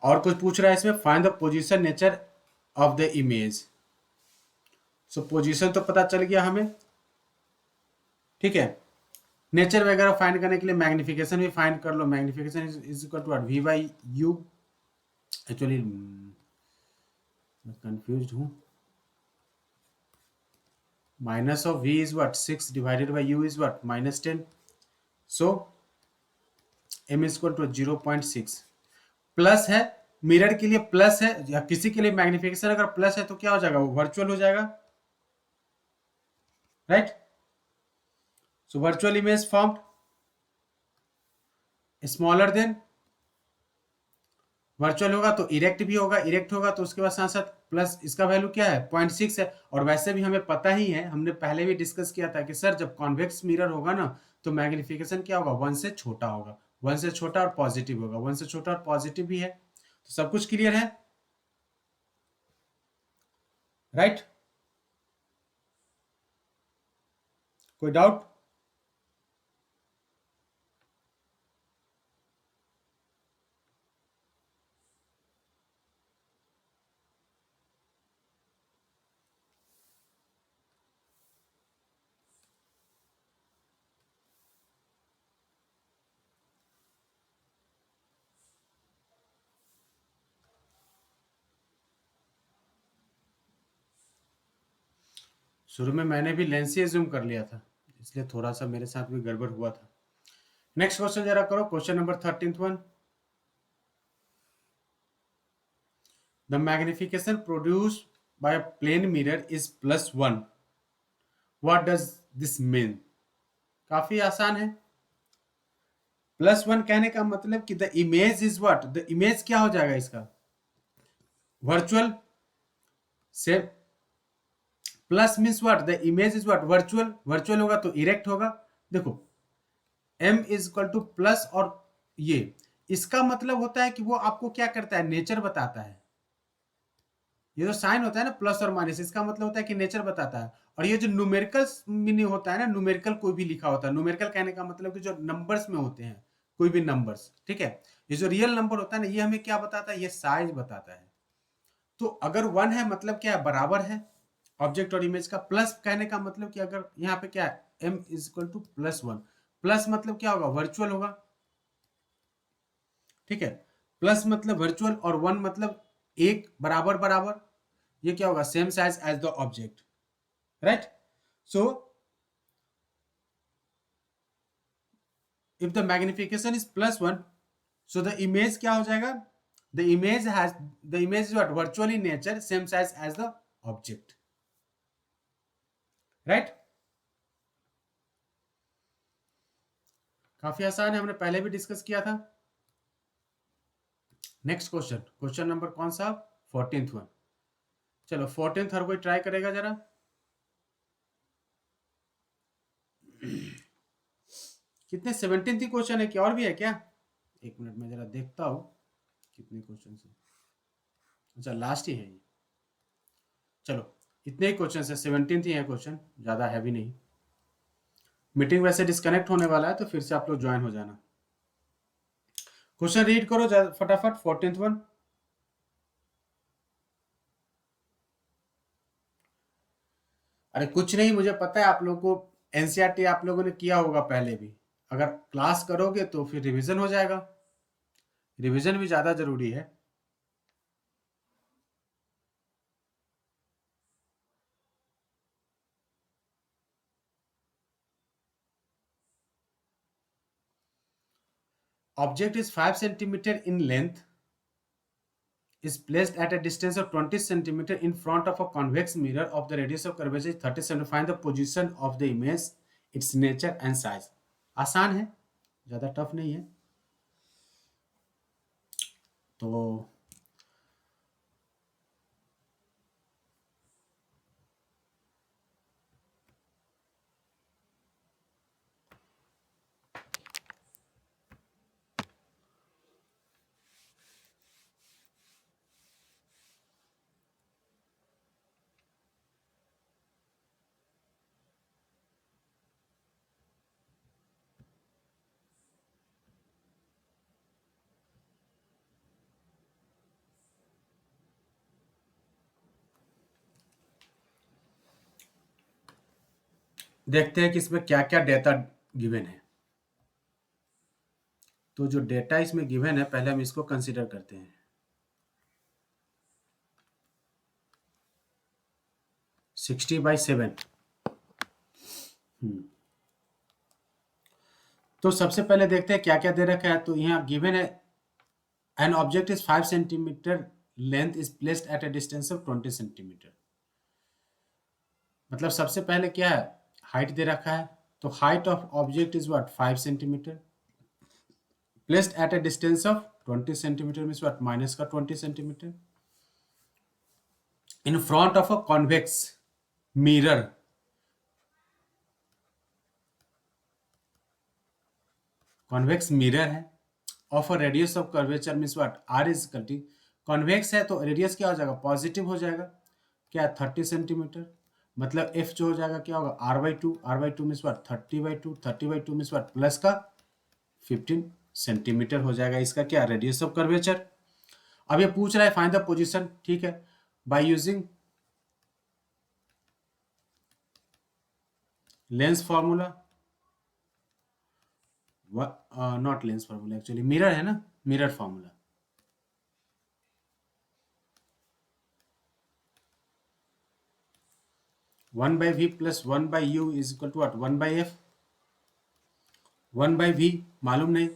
और कुछ पूछ रहा है इसमें, find the position nature of the image. So position तो पता चल गया हमें, ठीक है। नेचर वगैरह फाइंड करने के लिए मैग्निफिकेशन भी फाइंड कर लो। Magnification is equal to v/u। Actually मैं कंफ्यूज हूँ। Minus of v is what, 6 divided by u is what, -10। So m is equal to 0.6। Plus है, मिरर के लिए प्लस है, या किसी के लिए मैग्निफिकेशन अगर प्लस है तो क्या हो जाएगा, वो वर्चुअल हो जाएगा, right. So virtual image formed smaller than, virtual होगा तो इरेक्ट भी होगा, इरेक्ट होगा तो उसके बाद साथ साथ प्लस, इसका वैल्यू क्या है, 0.6 है। और वैसे भी हमें पता ही है, हमने पहले भी डिस्कस किया था कि सर जब कॉन्वेक्स मिरर होगा ना तो मैग्निफिकेशन क्या होगा, 1 से छोटा होगा। 1 से छोटा और पॉजिटिव होगा, 1 से छोटा और पॉजिटिव भी है। तो सब कुछ क्लियर है, राइट। कोई डाउट? शुरू में मैंने भी लेंस ही एज्यूम कर लिया था, इसलिए थोड़ा सा मेरे साथ भी गड़बड़ हुआ था। नेक्स्ट क्वेश्चन जरा करो, question number 13th one. The magnification produced by a plane mirror is +1, what does this mean? काफी आसान है। +1 कहने का मतलब कि the image is what, the image क्या हो जाएगा इसका, वर्चुअल। से plus means what, the image is what, virtual. Virtual होगा तो इरेक्ट होगा। देखो m is equal to plus, और ये इसका मतलब होता है कि वो आपको क्या करता है, नेचर बताता है। ये जो साइन होता है ना प्लस और माइनस, इसका मतलब होता है कि नेचर बताता है। और ये जो न्यूमेरिकल मीनिंग होता है ना, न्यूमेरिकल कोई भी लिखा होता है, न्यूमेरिकल कहने का मतलब कि जो नंबर्स में होते हैं, कोई भी नंबर्स, ठीक है। ये जो रियल नंबर होता है ना, ये हमें क्या बताता है, ये साइज बताता है। तो अगर 1 है मतलब क्या है, बराबर है ऑब्जेक्ट और इमेज का। प्लस कहने का मतलब कि अगर यहाँ पे क्या है, m is equal to +1, plus मतलब क्या होगा, वर्चुअल होगा, ठीक है। प्लस मतलब वर्चुअल, और 1 मतलब एक, बराबर बराबर, ये क्या होगा, same size as the object, right. So if the magnification is +1, so the image क्या हो जाएगा, the image is what, virtual in nature, same size as the object, right. काफी आसान है, हमने पहले भी डिस्कस किया था। नेक्स्ट क्वेश्चन, क्वेश्चन नंबर कौन सा, 14th वन। चलो 14th हर कोई ट्राई करेगा जरा। कितने, 17th ही क्वेश्चन है कि और भी है क्या? एक मिनट में जरा देखता हूं कितने क्वेश्चन है। अच्छा लास्ट ही है ये। चलो इतने ही क्वेश्चन है, 17 ही है क्वेश्चन, ज़्यादा हैवी नहीं। मीटिंग वैसे डिस्कनेक्ट होने वाला है तो फिर से आप लोग ज्वाइन हो जाना। क्वेश्चन रीड करो फटाफट, 14th वन। अरे कुछ नहीं, मुझे पता है आप लोगों को एनसीईआरटी आप लोगों ने किया होगा पहले भी। अगर क्लास करोगे तो फिर रिवीजन हो जाएगा, रिवीजन भी ज़्यादा जरूरी है। Object is 5 centimeter in length, is placed at a distance of 20 centimeter in front of a convex mirror of the radius of curvature is 30 centimeter. Find the position of the image, its nature and size. आसान है, ज़्यादा टफ नहीं है। तो देखते हैं कि इसमें क्या क्या डेटा गिवन है। तो जो डेटा इसमें गिवन है पहले हम इसको कंसीडर करते हैं। 60/7। तो सबसे पहले देखते हैं क्या क्या दे रखा है। तो यहाँ गिवन है an object is 5 centimetre length is placed at a distance of 20 centimetre. मतलब सबसे पहले क्या है, हाइट दे रखा है। तो height of object is what 5 centimetre placed at a distance of 20 centimetre means what minus का 20 centimetre in front of a convex mirror. Convex mirror है of a radius of curvature means what R is equal to, convex है तो रेडियस क्या हो जाएगा, पॉजिटिव हो जाएगा। क्या 30 सेंटीमीटर, मतलब एफ जो हो जाएगा क्या होगा r/2, r/2 means what 30/2, 30/2 means what plus का 15 सेंटीमीटर हो जाएगा इसका क्या रेडियस ऑफ कर्वेचर। अब ये पूछ रहा है फाइंड द पोजीशन, ठीक है, by using lens formula, not lens formula actually mirror है ना, mirror formula. One by v plus one by u is equal to what 1/f। 1/v मालूम नहीं,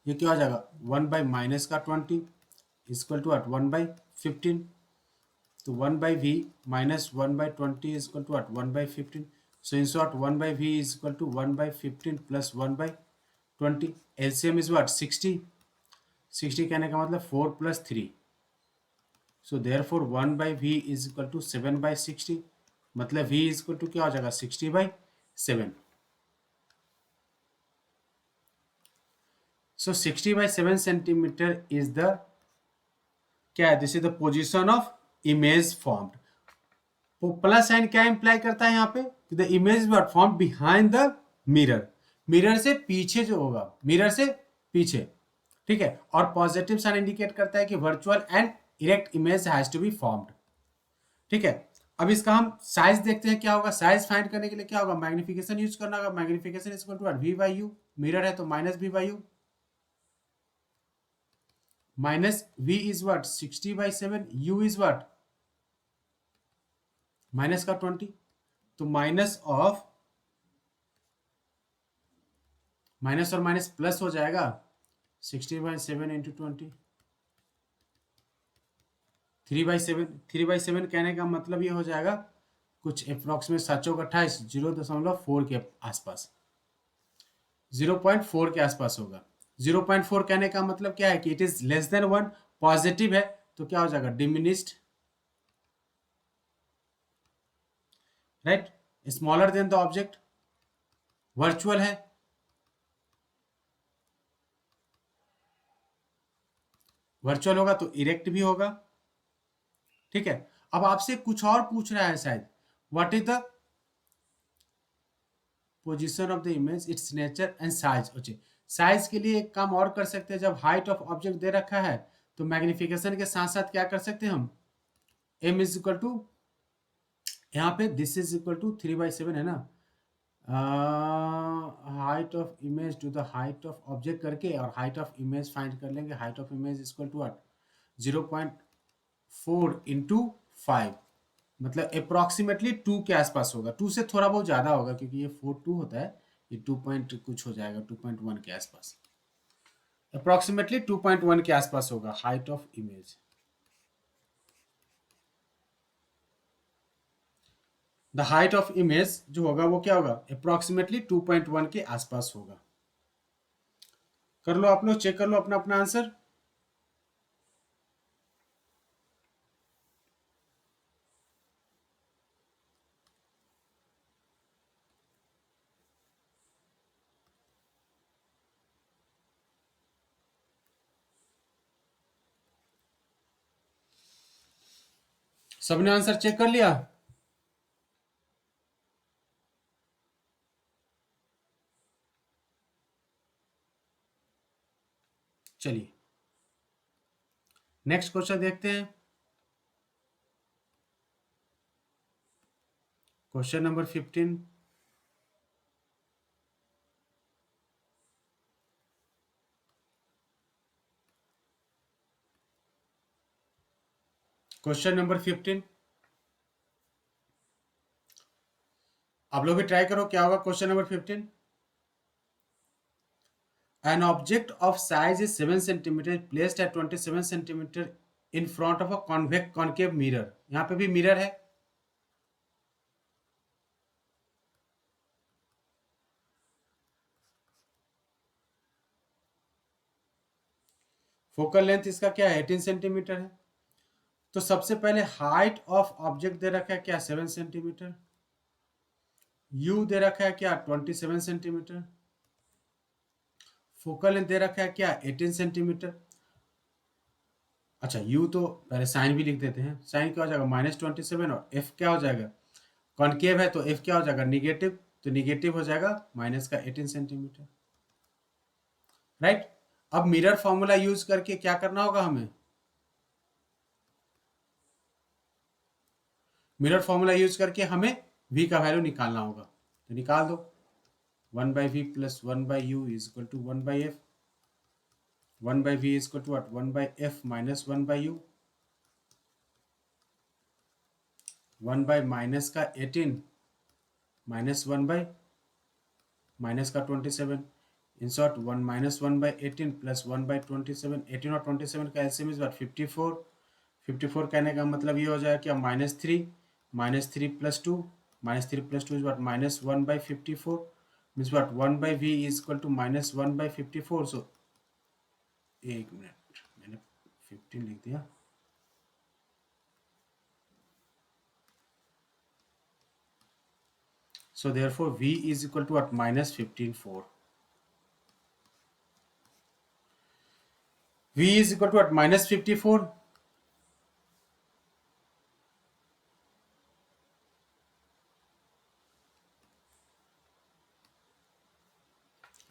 ये क्या हो जाएगा 1 बाई माइनस का 20 इक्वल टू व्हाट 1/15। तो 1/v minus 1/20 is equal to what 1/15। So in short 1/v is equal to 1/15 plus 1/20। LCM is what 60। 60 कहने का मतलब 4 plus 3। So therefore 1/v is equal to 7/60, मतलब v इज इक्वल टू क्या हो जाएगा 60/7। So 60/7 centimeter is the क्या है, this is the position of image formed. Plus sign क्या इंप्लाई करता है यहाँ पे, the image what form behind the mirror, mirror से पीछे जो होगा, मिरर से पीछे, ठीक है। और पॉजिटिव साइन इंडिकेट करता है कि virtual and erect image has to be formed, ठीक है। अब इसका हम साइज देखते हैं क्या होगा। साइज फाइंड करने के लिए क्या होगा, मैग्निफिकेशन यूज करना होगा। Magnification is equal to what v/u, mirror है तो minus v/u, minus v is what 60/7, u is what minus का 20। तो माइनस ऑफ माइनस और माइनस प्लस हो जाएगा 60/7 इंटू 20, 3/7। 3/7 कहने का मतलब ये हो जाएगा कुछ अप्रोक्सीमेट 7/28 0.4 के आसपास, 0.4 के आसपास होगा। 0.4 कहने का मतलब क्या है कि it is less than 1, positive है तो क्या हो जाएगा diminished, right, smaller than the object, virtual है, वर्चुअल होगा तो इरेक्ट भी होगा, ठीक है। अब आपसे कुछ और पूछ रहा है शायद, what is the position of the image, it's nature and size. Okay, size के लिए एक काम और कर सकते हैं, जब हाइट ऑफ ऑब्जेक्ट दे रखा है तो मैग्निफिकेशन के साथ साथ क्या कर सकते हैं हम, एम इज इक्वल टू, यहाँ पे दिस इज इक्वल टू 3/7 है ना, height of image to the height of object करके और हाइट ऑफ इमेज फाइंड कर लेंगे। Height of image equal to what, 0.4 into 5, मतलब अप्रॉक्सीमेटली 2 के आसपास होगा। 2 से थोड़ा बहुत ज़्यादा होगा क्योंकि ये 4.2 होता है, ये 2 पॉइंट कुछ हो जाएगा, 2.1 के आसपास, अप्रॉक्सीमेटली 2.1 के आसपास होगा height of image. The height of image जो होगा वो क्या होगा, अप्रॉक्सीमेटली 2.1 के आसपास होगा। कर लो आप लोग, चेक कर लो अपना अपना आंसर। सबने आंसर चेक कर लिया? चलिए नेक्स्ट क्वेश्चन देखते हैं। Question number 15। क्वेश्चन नंबर 15, आप लोग भी ट्राई करो क्या होगा question number 15। An object of size is 7 centimeter placed at 27 centimeter in front of a convex concave mirror। यहाँ पे भी मिरर है। फोकल लेंथ इसका क्या है, 18 सेंटीमीटर है। तो सबसे पहले हाइट ऑफ ऑब्जेक्ट दे रखा है क्या, 7 सेंटीमीटर। यू दे रखा है क्या, 27 सेंटीमीटर। फोकल लेंथ दे रखा है क्या, 18 सेंटीमीटर। अच्छा यू तो पहले साइन भी लिख देते हैं, साइन क्या हो जाएगा -27, और एफ क्या हो जाएगा, कॉनकेव है तो एफ क्या हो जाएगा, निगेटिव, तो निगेटिव हो जाएगा माइनस का 18 सेंटीमीटर, राइट। अब मिरर फॉर्मूला यूज करके क्या करना होगा हमें, मिरर फॉर्मूला यूज करके हमें v का वैल्यू निकालना होगा। तो निकाल दो, 1/v plus 1/u is equal to 1/f, 1/v is equal to what, 1/f minus 1/u, 1/माइनस का 18 माइनस 1/ माइनस का 27, इन शॉर्ट 1 माइनस 1/18 प्लस 1/27, 18 और 27 का एलसीएम इज व्हाट, 54। 54 कहने का मतलब ये हो जाएगा क्या, -3 plus 2, -3 + 2 is what, -1/54, means what, 1/v is equal to -1/54। So एक मिनट, मैंने 15 लिख दिया। So therefore v is equal to what, -15/4। v is equal to what, -54।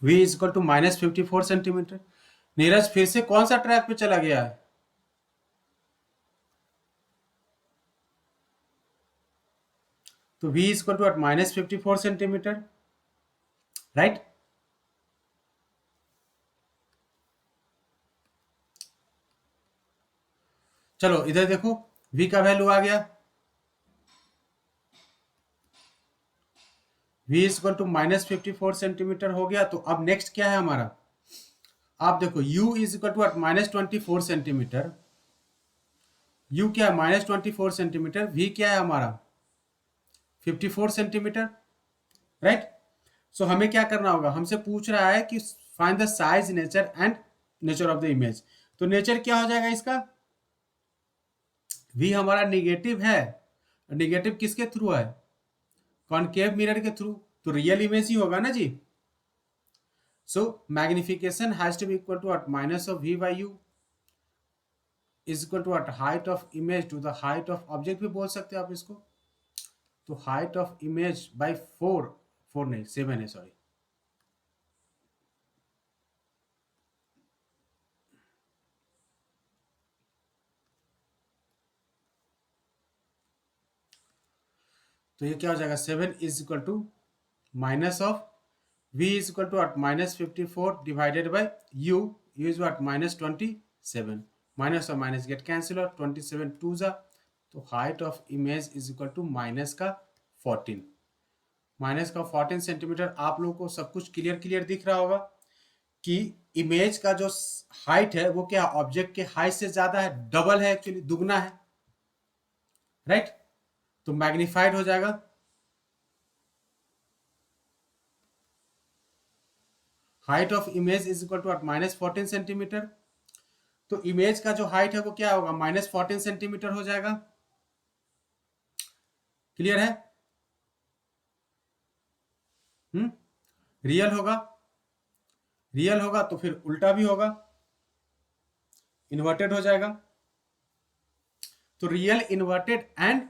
v is equal to -54 centimetre. Neeraj फिर से कौन सा ट्रैक पे चला गया है, तो v is equal to what, -54 centimetre, right. चलो इधर देखो, v का वैल्यू आ गया, v is equal to -54 centimetre हो गया। तो अब नेक्स्ट क्या है हमारा, आप देखो u is equal to -24 centimetre, u क्या है -24 सेंटीमीटर, v क्या है हमारा 54 सेंटीमीटर, राइट। सो हमें क्या करना होगा, हमसे पूछ रहा है कि find the size, nature and nature of the image. तो नेचर क्या हो जाएगा इसका, v हमारा निगेटिव है, निगेटिव किसके थ्रू है, कॉनकेव मिरर के थ्रू, तो रियल इमेज ही होगा ना जी। So magnification has to be equal to what, minus of v by u is equal to what, height of image to the height of object भी बोल सकते हैं आप इसको। तो हाइट ऑफ इमेज बाय 4 नहीं 7 है, सॉरी। तो ये क्या हो जाएगा, 7 is equal to minus of v is equal to at -54 divided by u is what -27, minus और माइनस गेट कैंसिल और 27 टू जा, तो height of image is equal to minus का 14, माइनस का 14 सेंटीमीटर। आप लोगों को सब कुछ क्लियर क्लियर दिख रहा होगा कि इमेज का जो हाइट है वो क्या ऑब्जेक्ट के हाइट से ज्यादा है, डबल है, एक्चुअली दुगना है, राइट। तो मैग्नीफाइड हो जाएगा, height of image is equal to -14 centimetre. तो इमेज का जो हाइट है वो क्या होगा, -14 सेंटीमीटर हो जाएगा। क्लियर है? रियल होगा, रियल होगा तो फिर उल्टा भी होगा, इन्वर्टेड हो जाएगा। तो real, inverted and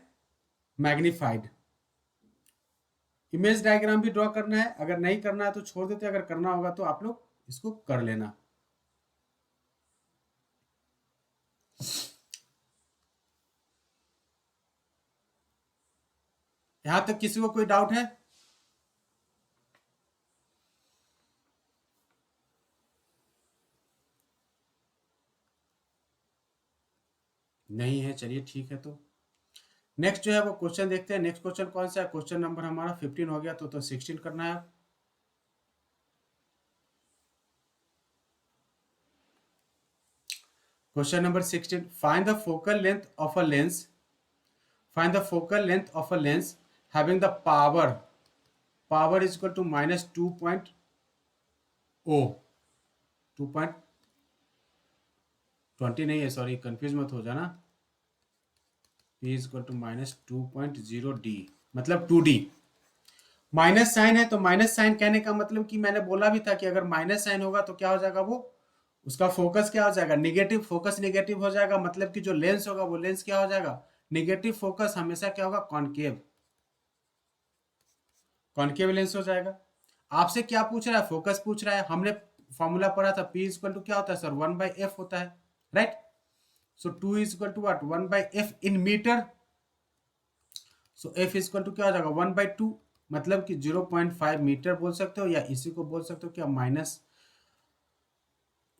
magnified. Image diagram भी ड्रॉ करना है, अगर नहीं करना है तो छोड़ देते, अगर करना होगा तो आप लोग इसको कर लेना। यहां तक किसी को कोई डाउट है? नहीं है, चलिए ठीक है। तो नेक्स्ट जो है वो क्वेश्चन देखते हैं। नेक्स्ट क्वेश्चन कौन सा है, क्वेश्चन नंबर हमारा 15 हो गया, तो 16 करना है। Question number 16, find the focal length of a lens, find the focal length of a lens having the power is equal to -2.0, 2.20 नहीं है, सॉरी कंफ्यूज मत हो जाना, p is equal to -2.0d, मतलब 2d। माइनस साइन है तो माइनस साइन कहने का मतलब कि मैंने बोला भी था कि अगर माइनस साइन होगा तो क्या हो जाएगा, वो उसका फोकस क्या हो जाएगा, निगेटिव, फोकस निगेटिव हो जाएगा, मतलब कि जो लेंस होगा वो लेंस क्या हो जाएगा, निगेटिव। फोकस हमेशा क्या होगा, कॉनकेव, कॉनकेव लेंस हो जाएगा। आपसे क्या पूछ रहा है, फोकस पूछ रहा है। हमने फॉर्मूला पढ़ा था, P इक्वल टू क्या होता है सर, 1/f होता है, right. So 2 is equal to what, 1/f in metre. So f is equal to क्या हो जाएगा, 1/2, मतलब कि 0.5 मीटर बोल सकते हो, या इसी को बोल सकते हो क्या, माइनस,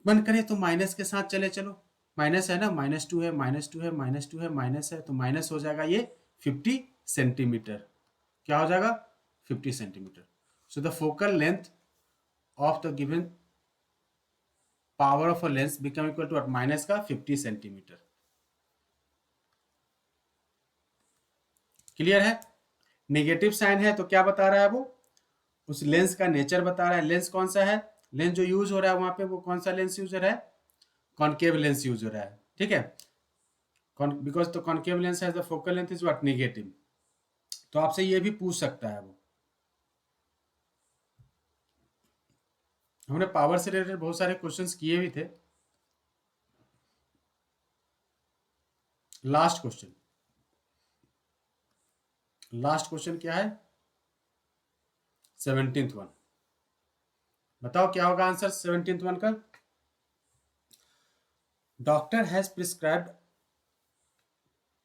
बंद करें तो माइनस के साथ चले चलो, माइनस है ना, -2 है, -2 है, -2 है, माइनस है, तो माइनस हो जाएगा ये 50 सेंटीमीटर। क्या हो जाएगा, 50 centimetre. So the focal length of the given power of a lens become equal to minus का 50 सेंटीमीटर। क्लियर है? नेगेटिव साइन है तो क्या बता रहा है वो, उस लेंस का नेचर बता रहा है। लेंस कौन सा है, लेंस जो यूज हो रहा है वहां पे वो कौन सा लेंस यूज हो रहा है, कॉनकेव लेंस यूज हो रहा है, ठीक है। Because the concave lens has the focal length is what, negative. तो आपसे ये भी पूछ सकता है वो। हमने पावर से रिलेटेड बहुत सारे क्वेश्चंस किए भी थे। लास्ट क्वेश्चन, लास्ट क्वेश्चन क्या है, 17th वन। बताओ क्या होगा आंसर 17th वन का। Doctor has prescribed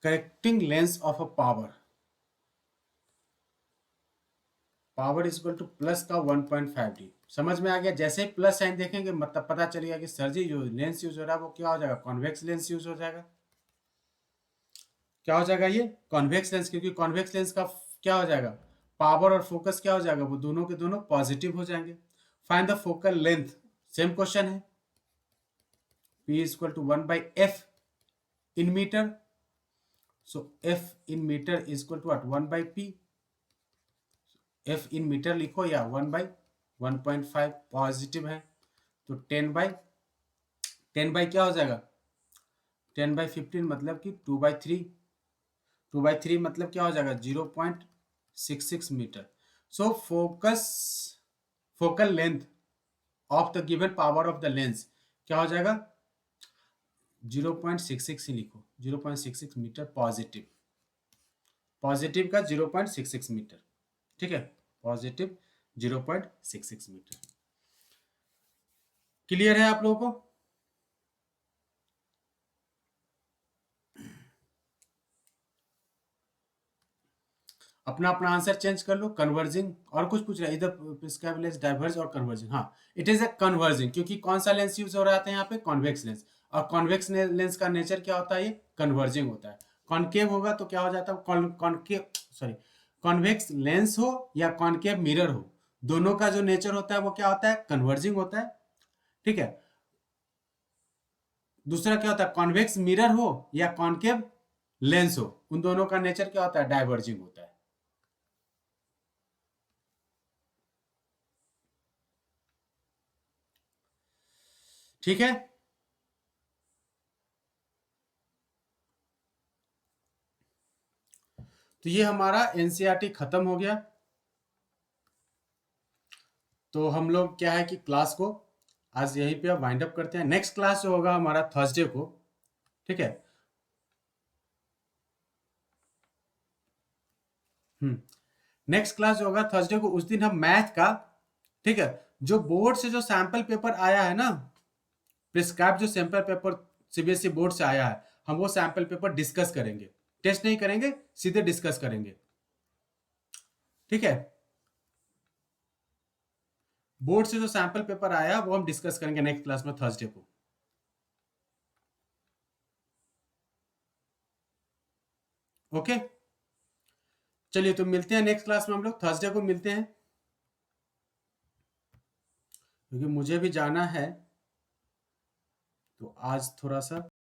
correcting lens of a power is equal to plus का 1.5d। समझ में आ गया? जैसे ही प्लस साइन देखेंगे मतलब पता चलेगा कि सर जी जो लेंस यूज हो रहा है वो क्या हो जाएगा, कॉन्वेक्स लेंस यूज हो जाएगा। क्या हो जाएगा ये, कॉन्वेक्स लेंस, क्योंकि कॉन्वेक्स लेंस का क्या हो जाएगा, पावर और फोकस क्या हो जाएगा, वो दोनों के दोनों पॉजिटिव हो जाएंगे। Find the focal length, same question है, p is equal to 1/f in metre. So f in metre is equal to 1/p। f in metre लिखो या 1/1.5, पॉजिटिव है तो 10 बाई क्या हो जाएगा, 10/15 मतलब कि 2/3, 2/3 मतलब क्या हो जाएगा, 0.66 metre. So focal length of the given power of the lens क्या हो जाएगा, 0.66 ही लिखो, 0.66 मीटर पॉजिटिव। पॉजिटिव का 0.66 मीटर, ठीक है, पॉजिटिव 0.66 मीटर। क्लियर है आप लोगों को? अपना अपना आंसर चेंज कर लो। कन्वर्जिंग और कुछ पूछ रहा है इधर, प्रिस्क्राइब्ड लेंस डाइवर्ज और कन्वर्जिंग। हाँ, इट इज ए कन्वर्जिंग, क्योंकि कौन सा लेंस यूज हो रहा था यहाँ पे? Convex lens. और कॉन्वेक्स लेंस का नेचर क्या होता है? ये कन्वर्जिंग होता है। कॉन्केव होगा तो क्या हो जाता है? कॉन्केव, सॉरी, कॉन्वेक्स लेंस हो या कॉन्केव मिरर हो, दोनों का जो नेचर होता है वो क्या होता है? कन्वर्जिंग होता है, ठीक है। दूसरा क्या होता है? कॉन्वेक्स मिरर हो या कॉन्केव लेंस हो, उन दोनों का नेचर क्या होता है? डाइवर्जिंग होता है। ठीक है, तो ये हमारा एनसीईआरटी खत्म हो गया। तो हम लोग क्या है कि क्लास को आज यहीं पे वाइंड अप करते हैं। नेक्स्ट क्लास जो होगा हमारा थर्सडे को, ठीक है। नेक्स्ट क्लास जो होगा थर्सडे को, उस दिन हम मैथ का, ठीक है, जो बोर्ड से जो सैंपल पेपर आया है ना, प्रिस्क्राइब जो सैंपल पेपर सीबीएसई बोर्ड से आया है, हम वो सैंपल पेपर डिस्कस करेंगे। टेस्ट नहीं करेंगे, सीधे डिस्कस करेंगे, ठीक है। बोर्ड से जो सैंपल पेपर आया वो हम डिस्कस करेंगे नेक्स्ट क्लास में थर्सडे को। ओके, चलिए तो मिलते हैं नेक्स्ट क्लास में, हम लोग थर्सडे को मिलते हैं, क्योंकि मुझे भी जाना है, तो आज थोड़ा सा